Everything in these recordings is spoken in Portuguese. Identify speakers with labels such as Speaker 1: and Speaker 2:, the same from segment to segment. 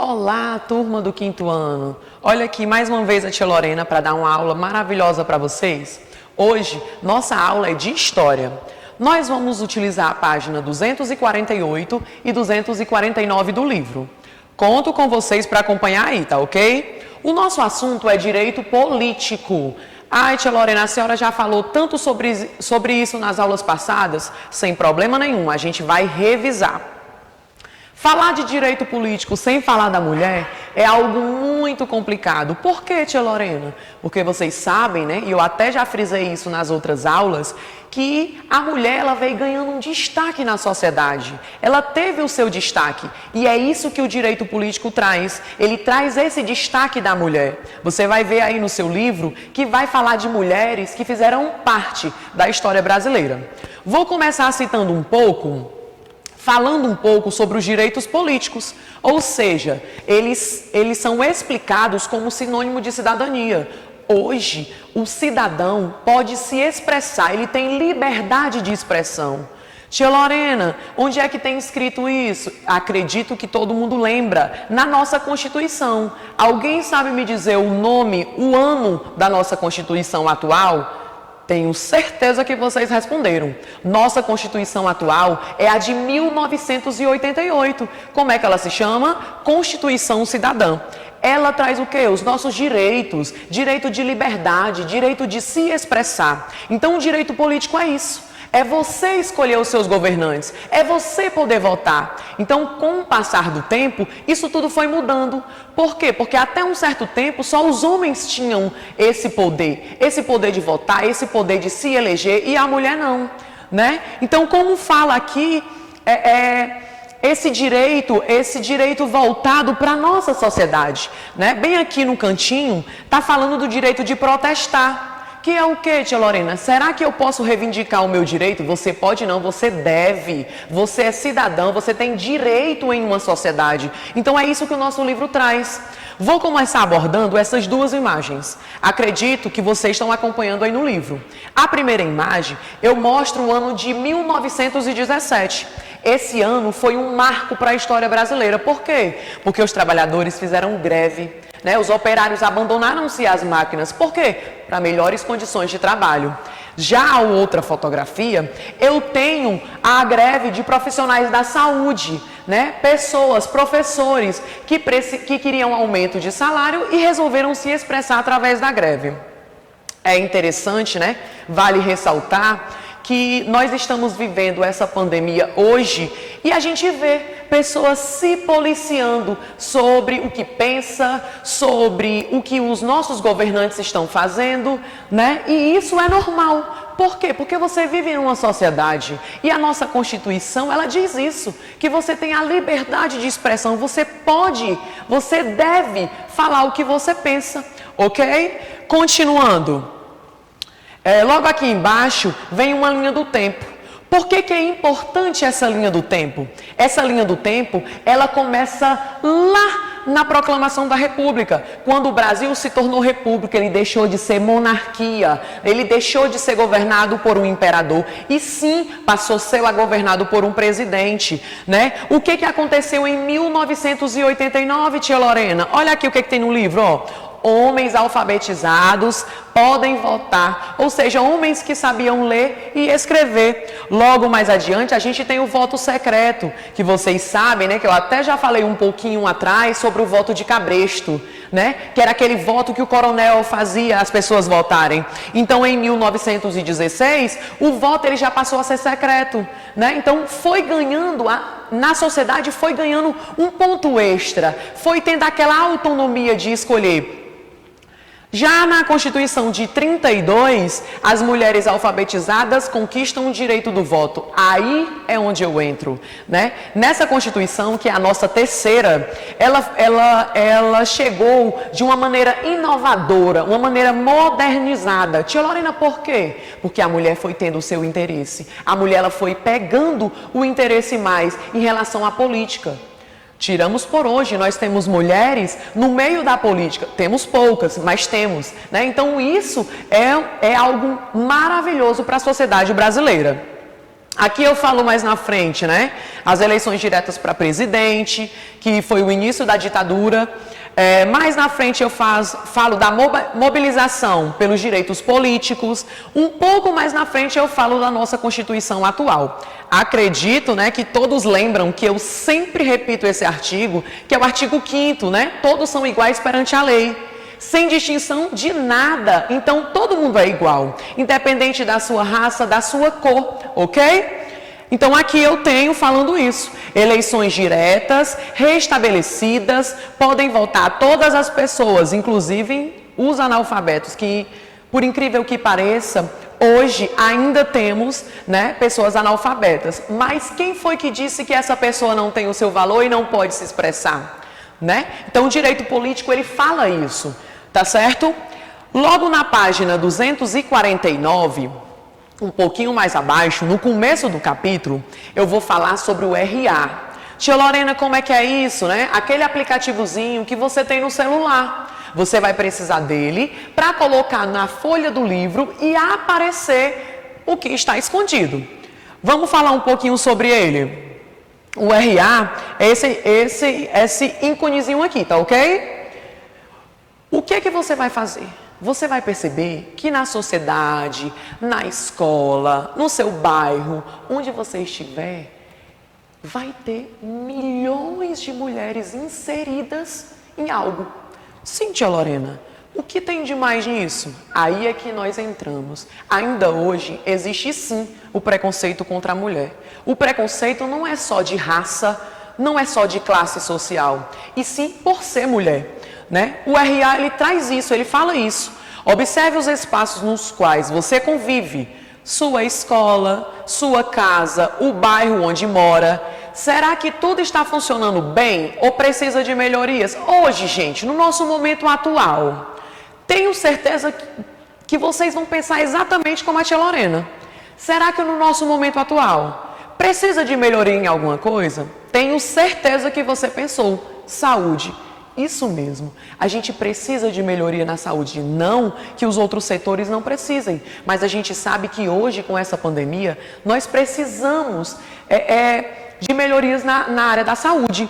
Speaker 1: Olá, turma do quinto ano. Olha aqui mais uma vez a tia Lorena para dar uma aula maravilhosa para vocês. Hoje, nossa aula é de História. Nós vamos utilizar a página 248 e 249 do livro. Conto com vocês para acompanhar aí, tá ok? O nosso assunto é direito político. Ai, tia Lorena, a senhora já falou tanto sobre isso nas aulas passadas? Sem problema nenhum, a gente vai revisar. Falar de direito político sem falar da mulher é algo muito complicado. Por quê, tia Lorena? Porque vocês sabem, né, e eu até já frisei isso nas outras aulas, que a mulher ela veio ganhando um destaque na sociedade. Ela teve o seu destaque. E é isso que o direito político traz. Ele traz esse destaque da mulher. Você vai ver aí no seu livro que vai falar de mulheres que fizeram parte da história brasileira. Vou começar citando falando um pouco sobre os direitos políticos, ou seja, eles são explicados como sinônimo de cidadania. Hoje, o cidadão pode se expressar, ele tem liberdade de expressão. Tia Lorena, onde é que tem escrito isso? Acredito que todo mundo lembra, na nossa Constituição. Alguém sabe me dizer o nome, o ano da nossa Constituição atual? Tenho certeza que vocês responderam. Nossa Constituição atual é a de 1988. Como é que ela se chama? Constituição Cidadã. Ela traz o quê? Os nossos direitos. Direito de liberdade, direito de se expressar. Então, o direito político é isso. É você escolher os seus governantes, é você poder votar. Então, com o passar do tempo, isso tudo foi mudando. Por quê? Porque até um certo tempo, só os homens tinham esse poder de votar, esse poder de se eleger, e a mulher não, né? Então, como fala aqui, esse direito voltado para a nossa sociedade, né? Bem aqui no cantinho, está falando do direito de protestar. Que é o que, tia Lorena? Será que eu posso reivindicar o meu direito? Você pode não, você deve. Você é cidadão, você tem direito em uma sociedade. Então é isso que o nosso livro traz. Vou começar abordando essas duas imagens. Acredito que vocês estão acompanhando aí no livro. A primeira imagem, eu mostro o ano de 1917. Esse ano foi um marco para a história brasileira. Por quê? Porque os trabalhadores fizeram greve. Né? Os operários abandonaram-se às máquinas. Por quê? Para melhores condições de trabalho. Já a outra fotografia, eu tenho a greve de profissionais da saúde, né? Pessoas, professores, que queriam aumento de salário e resolveram se expressar através da greve. É interessante, né? Vale ressaltar que nós estamos vivendo essa pandemia hoje e a gente vê pessoas se policiando sobre o que pensa, sobre o que os nossos governantes estão fazendo, né? E isso é normal. Por quê? Porque você vive em uma sociedade e a nossa Constituição, ela diz isso, que você tem a liberdade de expressão, você deve falar o que você pensa, ok? Continuando. Logo aqui embaixo vem uma linha do tempo. Por que é importante essa linha do tempo? Essa linha do tempo, ela começa lá na proclamação da República. Quando o Brasil se tornou república, ele deixou de ser monarquia, ele deixou de ser governado por um imperador e sim passou a ser governado por um presidente, né? O que aconteceu em 1989, tia Lorena? Olha aqui o que tem no livro, ó. Homens alfabetizados podem votar, ou seja, homens que sabiam ler e escrever. Logo mais adiante, a gente tem o voto secreto, que vocês sabem, né, que eu até já falei um pouquinho atrás sobre o voto de cabresto, né, que era aquele voto que o coronel fazia as pessoas votarem. Então, em 1916, o voto ele já passou a ser secreto, né? Então, foi ganhando na sociedade foi ganhando um ponto extra, foi tendo aquela autonomia de escolher. Já na Constituição de 32, as mulheres alfabetizadas conquistam o direito do voto. Aí é onde eu entro, né? Nessa Constituição, que é a nossa terceira, ela chegou de uma maneira inovadora, uma maneira modernizada. Tia Lorena, por quê? Porque a mulher foi tendo o seu interesse. A mulher ela foi pegando o interesse mais em relação à política. Tiramos por hoje, nós temos mulheres no meio da política, temos poucas, mas temos, né? Então isso é algo maravilhoso para a sociedade brasileira. Aqui eu falo mais na frente, né? As eleições diretas para presidente, que foi o início da ditadura. Mais na frente eu falo da mobilização pelos direitos políticos. Um pouco mais na frente eu falo da nossa Constituição atual. Acredito, né, que todos lembram que eu sempre repito esse artigo, que é o artigo 5º, né? Todos são iguais perante a lei, sem distinção de nada. Então, todo mundo é igual, independente da sua raça, da sua cor, ok? Então, aqui eu tenho falando isso. Eleições diretas, restabelecidas, podem votar todas as pessoas, inclusive os analfabetos, que, por incrível que pareça, hoje ainda temos, né, pessoas analfabetas. Mas quem foi que disse que essa pessoa não tem o seu valor e não pode se expressar? Né? Então, o direito político, ele fala isso. Tá certo? Logo na página 249, um pouquinho mais abaixo, no começo do capítulo, eu vou falar sobre o RA. Tia Lorena, como é que é isso, né? Aquele aplicativozinho que você tem no celular. Você vai precisar dele para colocar na folha do livro e aparecer o que está escondido. Vamos falar um pouquinho sobre ele. O RA é esse íconezinho aqui, tá ok? O que é que você vai fazer? Você vai perceber que na sociedade, na escola, no seu bairro, onde você estiver, vai ter milhões de mulheres inseridas em algo. Sim, tia Lorena, o que tem de mais nisso? Aí é que nós entramos. Ainda hoje existe sim o preconceito contra a mulher. O preconceito não é só de raça, não é só de classe social, e sim por ser mulher. Né? O RA, ele traz isso, ele fala isso. Observe os espaços nos quais você convive, sua escola, sua casa, o bairro onde mora. Será que tudo está funcionando bem ou precisa de melhorias? Hoje, gente, no nosso momento atual, tenho certeza que vocês vão pensar exatamente como a tia Lorena. Será que no nosso momento atual precisa de melhoria em alguma coisa? Tenho certeza que você pensou. Saúde. Isso mesmo, a gente precisa de melhoria na saúde, não que os outros setores não precisem, mas a gente sabe que hoje, com essa pandemia, nós precisamos de melhorias na área da saúde.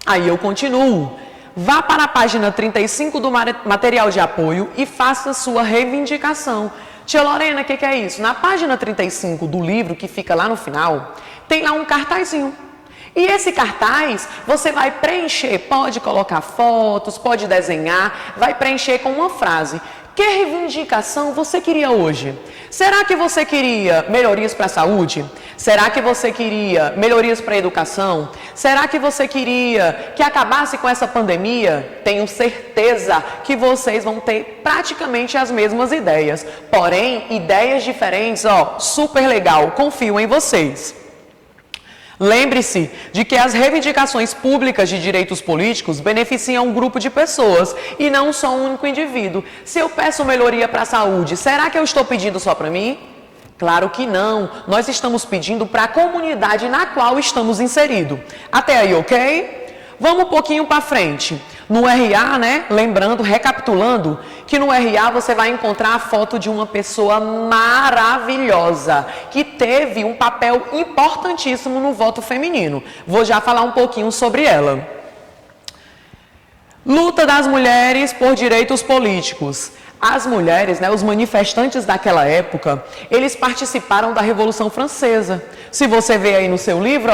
Speaker 1: Aí eu continuo. Vá para a página 35 do material de apoio e faça sua reivindicação. Tia Lorena, o que é isso? Na página 35 do livro, que fica lá no final, tem lá um cartazinho. E esse cartaz, você vai preencher, pode colocar fotos, pode desenhar, vai preencher com uma frase. Que reivindicação você queria hoje? Será que você queria melhorias para a saúde? Será que você queria melhorias para a educação? Será que você queria que acabasse com essa pandemia? Tenho certeza que vocês vão ter praticamente as mesmas ideias. Porém, ideias diferentes, super legal, confio em vocês. Lembre-se de que as reivindicações públicas de direitos políticos beneficiam um grupo de pessoas e não só um único indivíduo. Se eu peço melhoria para a saúde, será que eu estou pedindo só para mim? Claro que não. Nós estamos pedindo para a comunidade na qual estamos inseridos. Até aí, ok? Vamos um pouquinho para frente. No RA, né, lembrando, recapitulando, que no RA você vai encontrar a foto de uma pessoa maravilhosa, que teve um papel importantíssimo no voto feminino. Vou já falar um pouquinho sobre ela. Luta das mulheres por direitos políticos. As mulheres, né, os manifestantes daquela época, eles participaram da Revolução Francesa. Se você vê aí no seu livro,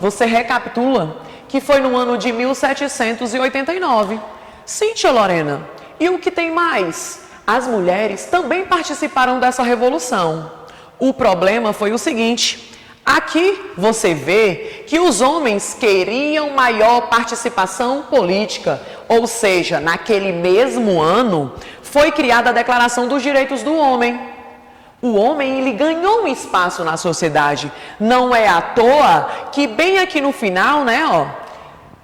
Speaker 1: você recapitula que foi no ano de 1789. Sim, tia Lorena. E o que tem mais? As mulheres também participaram dessa revolução. O problema foi o seguinte: aqui você vê que os homens queriam maior participação política, ou seja, naquele mesmo ano foi criada a Declaração dos Direitos do Homem. O homem, ele ganhou um espaço na sociedade. Não é à toa que bem aqui no final, né,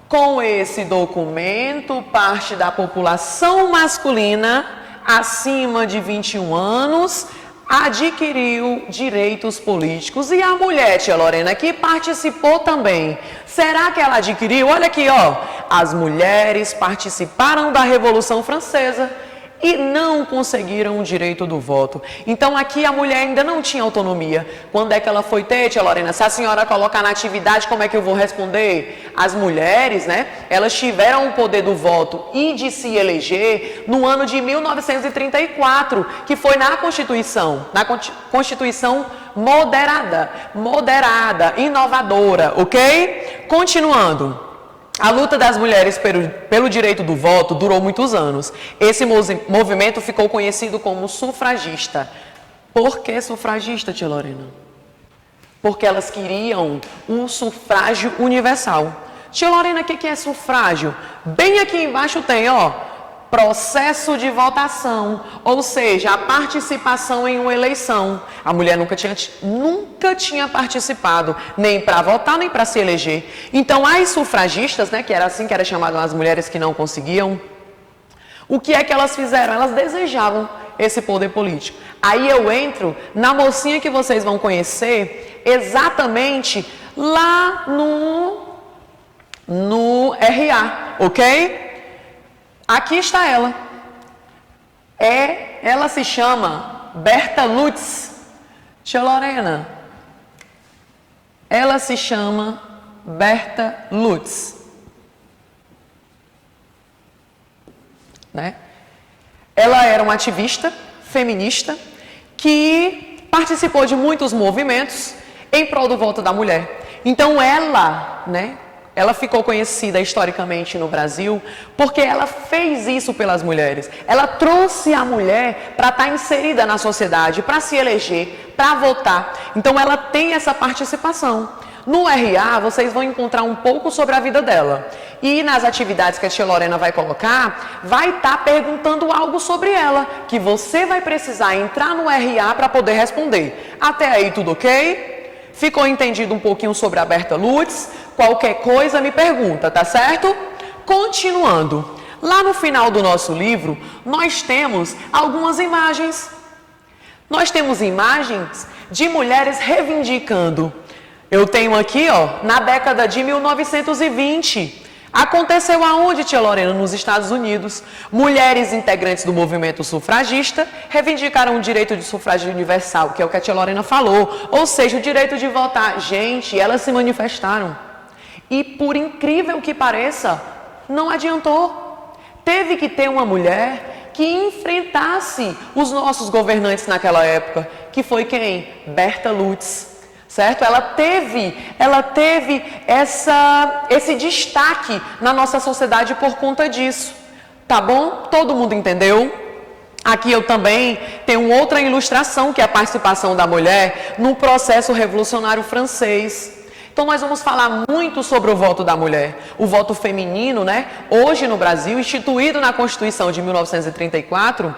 Speaker 1: com esse documento, parte da população masculina acima de 21 anos adquiriu direitos políticos. E a mulher, tia Lorena, que participou também. Será que ela adquiriu? Olha aqui, as mulheres participaram da Revolução Francesa e não conseguiram o direito do voto. Então aqui a mulher ainda não tinha autonomia. Quando é que ela foi ter, tia Lorena? Se a senhora colocar na atividade, como é que eu vou responder? As mulheres, né, elas tiveram o poder do voto e de se eleger no ano de 1934, que foi na Constituição moderada, inovadora, ok? Continuando. A luta das mulheres pelo direito do voto durou muitos anos. Esse movimento ficou conhecido como sufragista. Por que sufragista, tia Lorena? Porque elas queriam o sufrágio universal. Tia Lorena, o que é sufrágio? Bem aqui embaixo tem, ó, processo de votação, ou seja, a participação em uma eleição. A mulher nunca tinha participado, nem para votar, nem para se eleger. Então, as sufragistas, né, que era assim que era chamado as mulheres que não conseguiam, o que é que elas fizeram? Elas desejavam esse poder político. Aí eu entro na mocinha que vocês vão conhecer exatamente lá no RA, ok? Aqui está ela. Ela se chama Berta Lutz. Tia Lorena, ela se chama Berta Lutz. Né? Ela era uma ativista feminista que participou de muitos movimentos em prol do voto da mulher. Então ela ficou conhecida historicamente no Brasil porque ela fez isso pelas mulheres. Ela trouxe a mulher para estar inserida na sociedade, para se eleger, para votar. Então ela tem essa participação. No RA vocês vão encontrar um pouco sobre a vida dela. E nas atividades que a tia Lorena vai colocar, vai estar perguntando algo sobre ela, que você vai precisar entrar no RA para poder responder. Até aí tudo ok? Ficou entendido um pouquinho sobre a Berta Lutz? Qualquer coisa me pergunta, tá certo? Continuando. Lá no final do nosso livro, nós temos algumas imagens. Nós temos imagens de mulheres reivindicando. Eu tenho aqui, ó, na década de 1920. Aconteceu aonde, tia Lorena? Nos Estados Unidos. Mulheres integrantes do movimento sufragista reivindicaram o direito de sufrágio universal, que é o que a tia Lorena falou, ou seja, o direito de votar. Gente, elas se manifestaram. E por incrível que pareça, não adiantou. Teve que ter uma mulher que enfrentasse os nossos governantes naquela época, que foi quem? Berta Lutz. Certo? Ela teve esse destaque na nossa sociedade por conta disso. Tá bom? Todo mundo entendeu? Aqui eu também tenho outra ilustração, que é a participação da mulher no processo revolucionário francês. Então nós vamos falar muito sobre o voto da mulher. O voto feminino, né? Hoje no Brasil, instituído na Constituição de 1934,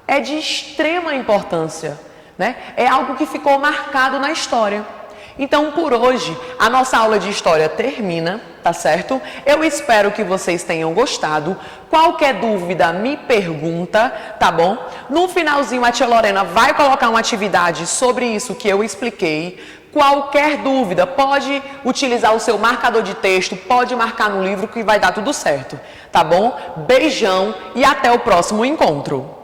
Speaker 1: é de extrema importância. Né? É algo que ficou marcado na história. Então, por hoje, a nossa aula de história termina, tá certo? Eu espero que vocês tenham gostado. Qualquer dúvida, me pergunta, tá bom? No finalzinho, a tia Lorena vai colocar uma atividade sobre isso que eu expliquei. Qualquer dúvida, pode utilizar o seu marcador de texto, pode marcar no livro que vai dar tudo certo, tá bom? Beijão e até o próximo encontro.